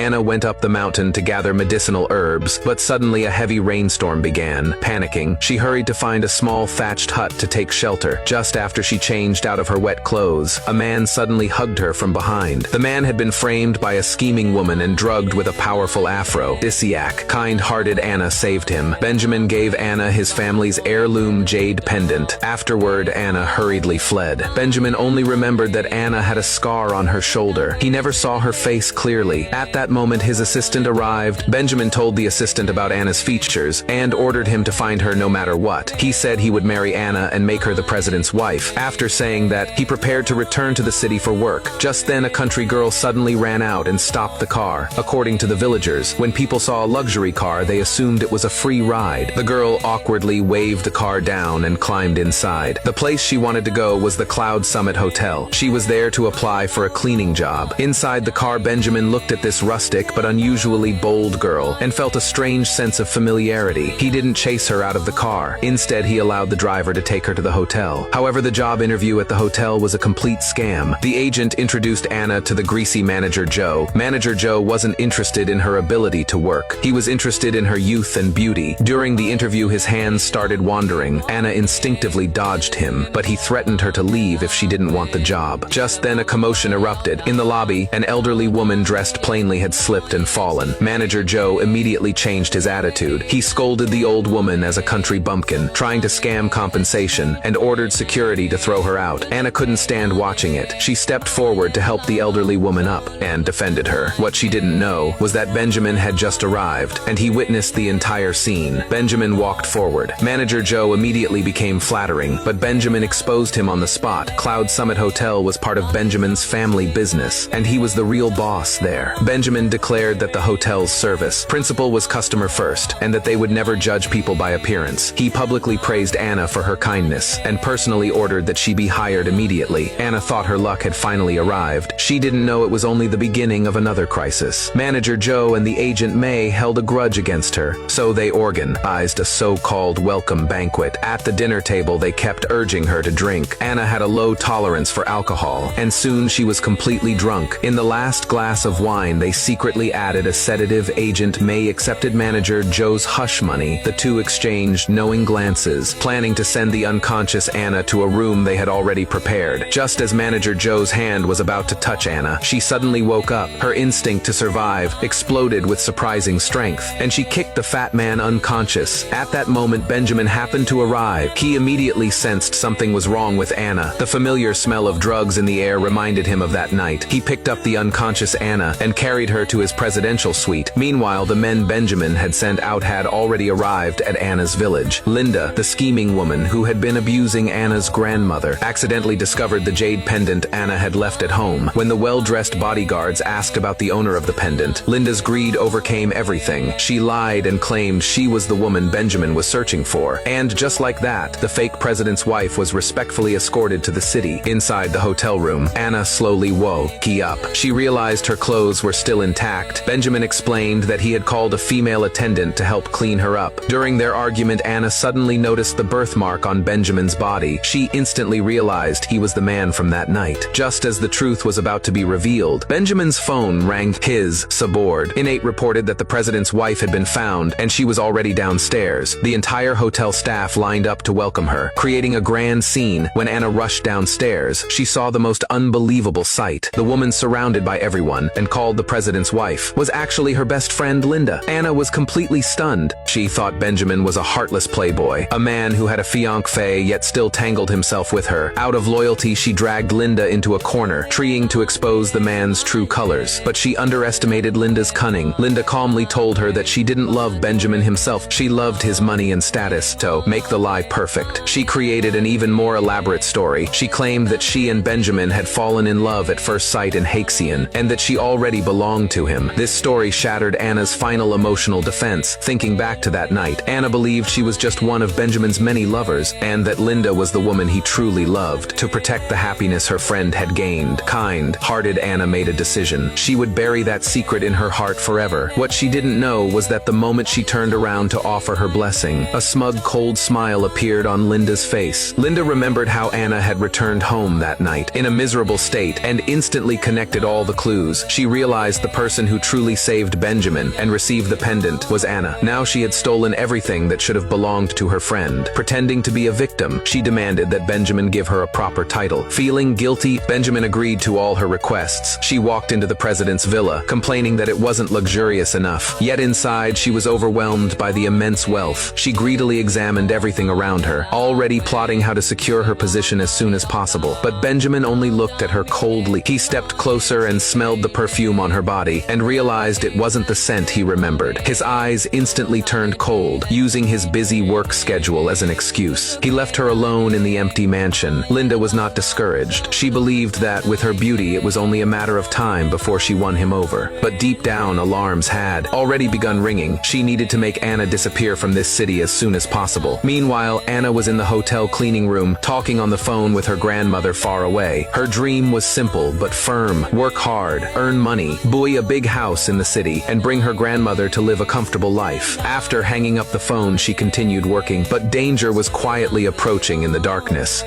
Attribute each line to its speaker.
Speaker 1: Anna went up the mountain to gather medicinal herbs, but suddenly a heavy rainstorm began. Panicking, she hurried to find a small thatched hut to take shelter. Just after she changed out of her wet clothes, a man suddenly hugged her from behind. The man had been framed by a scheming woman and drugged with a powerful aphrodisiac. Kind-hearted Anna saved him. Benjamin gave Anna his family's heirloom jade pendant. Afterward, Anna hurriedly fled. Benjamin only remembered that Anna had a scar on her shoulder. He never saw her face clearly. At that moment, his assistant arrived. Benjamin told the assistant about Anna's features and ordered him to find her no matter what. He said he would marry Anna and make her the president's wife. After saying that, he prepared to return to the city for work. Just then, a country girl suddenly ran out and stopped the car. According to the villagers, when people saw a luxury car, they assumed it was a free ride. The girl awkwardly waved the car down and climbed inside. The place she wanted to go was the Cloud Summit Hotel. She was there to apply for a cleaning job. Inside the car, Benjamin looked at this rustic but unusually bold girl and felt a strange sense of familiarity. He didn't chase her out of the car. Instead, he allowed the driver to take her to the hotel. However, the job interview at the hotel was a complete scam. The agent introduced Anna to the greasy manager Joe. Manager Joe wasn't interested in her ability to work. He was interested in her youth and beauty. During the interview, his hands started wandering. Anna instinctively dodged him, but he threatened her to leave if she didn't want the job. Just then, a commotion erupted. In the lobby, an elderly woman dressed plainly had slipped and fallen. Manager Joe immediately changed his attitude. He scolded the old woman as a country bumpkin, trying to scam compensation, and ordered security to throw her out. Anna couldn't stand watching it. She stepped forward to help the elderly woman up and defended her. What she didn't know was that Benjamin had just arrived, and he witnessed the entire scene. Benjamin walked forward. Manager Joe immediately became flattering, but Benjamin exposed him on the spot. Cloud Summit Hotel was part of Benjamin's family business, and he was the real boss there. Benjamin declared that the hotel's service principle was customer first, and that they would never judge people by appearance. He publicly praised Anna for her kindness, and personally ordered that she be hired immediately. Anna thought her luck had finally arrived. She didn't know it was only the beginning of another crisis. Manager Joe and the agent May held a grudge against her, so they organized a so-called welcome banquet. At the dinner table, they kept urging her to drink. Anna had a low tolerance for alcohol, and soon she was completely drunk. In the last glass of wine, they secretly added a sedative. Agent May accepted manager Joe's hush money. The two exchanged knowing glances, planning to send the unconscious Anna to a room they had already prepared. Just as manager Joe's hand was about to touch Anna, she suddenly woke up. Her instinct to survive exploded with surprising strength, and she kicked the fat man unconscious. At that moment, Benjamin happened to arrive. He immediately sensed something was wrong with Anna. The familiar smell of drugs in the air reminded him of that night. He picked up the unconscious Anna and carried her to his presidential suite. Meanwhile, the men Benjamin had sent out had already arrived at Anna's village. Linda, the scheming woman who had been abusing Anna's grandmother, accidentally discovered the jade pendant Anna had left at home. When the well-dressed bodyguards asked about the owner of the pendant, Linda's greed overcame everything. She lied and claimed she was the woman Benjamin was searching for. And just like that, the fake president's wife was respectfully escorted to the city. Inside the hotel room, Anna slowly woke up. She realized her clothes were still intact. Benjamin explained that he had called a female attendant to help clean her up. During their argument, Anna suddenly noticed the birthmark on Benjamin's body. She instantly realized he was the man from that night. Just as the truth was about to be revealed, Benjamin's phone rang. His subordinate reported that the president's wife had been found, and she was already downstairs. The entire hotel staff lined up to welcome her, creating a grand scene. When Anna rushed downstairs, she saw the most unbelievable sight. The woman surrounded by everyone and called the president's wife was actually her best friend Linda. Anna was completely stunned. She thought Benjamin was a heartless playboy, a man who had a fiancée yet still tangled himself with her. Out of loyalty, she dragged Linda into a corner, trying to expose the man's true colors. But she underestimated Linda's cunning. Linda calmly told her that she didn't love Benjamin himself. She loved his money and status. To make the lie perfect, she created an even more elaborate story. She claimed that she and Benjamin had fallen in love at first sight in Haxian, and that she already belonged to him. This story shattered Anna's final emotional defense. Thinking back to that night, Anna believed she was just one of Benjamin's many lovers, and that Linda was the woman he truly loved. To protect the happiness her friend had gained, kind-hearted Anna made a decision. She would bury that secret in her heart forever. What she didn't know was that the moment she turned around to offer her blessing, a smug, cold smile appeared on Linda's face. Linda remembered how Anna had returned home that night, in a miserable state, and instantly connected all the clues. She realized the person who truly saved Benjamin and received the pendant was Anna. Now she had stolen everything that should have belonged to her friend. Pretending to be a victim, she demanded that Benjamin give her a proper title. Feeling guilty, Benjamin agreed to all her requests. She walked into the president's villa, complaining that it wasn't luxurious enough. Yet inside, she was overwhelmed by the immense wealth. She greedily examined everything around her, already plotting how to secure her position as soon as possible. But Benjamin only looked at her coldly. He stepped closer and smelled the perfume on her body, and realized it wasn't the scent he remembered. His eyes instantly turned cold, using his busy work schedule as an excuse. He left her alone in the empty mansion. Linda was not discouraged. She believed that, with her beauty, it was only a matter of time before she won him over. But deep down, alarms had already begun ringing. She needed to make Anna disappear from this city as soon as possible. Meanwhile, Anna was in the hotel cleaning room, talking on the phone with her grandmother far away. Her dream was simple but firm: work hard, earn money, buy a big house in the city, and bring her grandmother to live a comfortable life. After hanging up the phone, she continued working, but danger was quietly approaching in the darkness.